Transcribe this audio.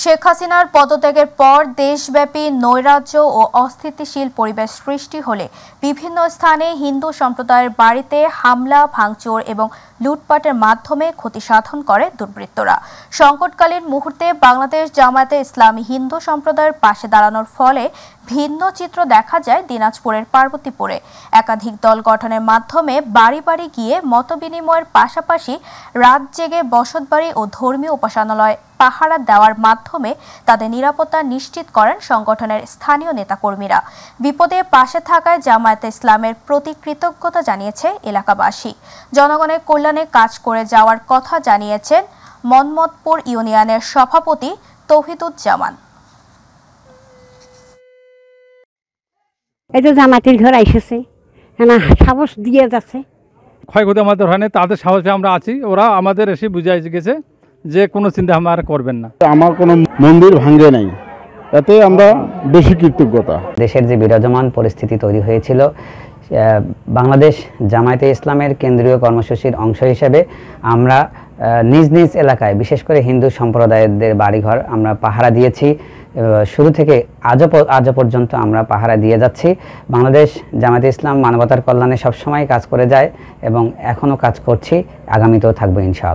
শেখ হাসিনার পদত্যাগের পর দেশব্যাপী নৈরাজ্য ও অস্থিতিশীল পরিবেশ সৃষ্টি হলে বিভিন্ন স্থানে হিন্দু সম্প্রদায়ের বাড়িতে হামলা, ভাঙচুর এবং লুটপাটের মাধ্যমে ক্ষতি সাধন করে দুর্বৃত্তরা। সংকটকালীন মুহূর্তে বাংলাদেশ জামায়াতে ইসলামী হিন্দু সম্প্রদায়ের পাশে দাঁড়ানোর ফলে ভিন্ন চিত্র দেখা যায় দিনাজপুরের পার্বতীপুরে। একাধিক দল গঠনের মাধ্যমে বাড়ি বাড়ি গিয়ে মতবিনিময়ের পাশাপাশি রাত জেগে বসতবাড়ি ও ধর্মীয় উপাসনালয় পাহারা দেওয়ার মাধ্যমে তাদের নিরাপত্তা নিশ্চিত করেন সংগঠনের স্থানীয় নেতাকর্মীরা। বিপদে পাশে থাকায় জামায়াতে ইসলামের প্রতি কৃতজ্ঞতা জানিয়েছে এলাকাবাসী। জনগণের কল্যাণে কাজ করে যাওয়ার কথা জানিয়েছেন মনমতপুর ইউনিয়নের সভাপতি তৌহিদুজ্জামান। এই যে জামাতের ঘর এসেছে, সাহস দিয়ে যাচ্ছে। ক্ষয়ক্ষতি আমাদের হয়নি, তাদের সাহসে আমরা আছি। ওরা আমাদের এসে বুঝাই গেছে যে কোনো চিন্তা আমার করবেন না। আমার কোনো মন্দির ভাঙে নাই, এতে আমরা বেশি কৃতজ্ঞতা। দেশের যে বিরাজমান পরিস্থিতি তৈরি হয়েছিল, বাংলাদেশ জামায়াতে ইসলামের কেন্দ্রীয় কর্মসূচির অংশ হিসেবে আমরা নিজ নিজ এলাকায় বিশেষ করে হিন্দু সম্প্রদায়ের বাড়িঘর আমরা পাহারা দিয়েছি। শুরু থেকে আজও পর্যন্ত আমরা পাহারা দিয়ে যাচ্ছি। বাংলাদেশ জামায়াতে ইসলাম মানবতার কল্যাণে সবসময় কাজ করে যায় এবং এখনও কাজ করছি, আগামীতেও থাকবো ইনশাআল্লাহ।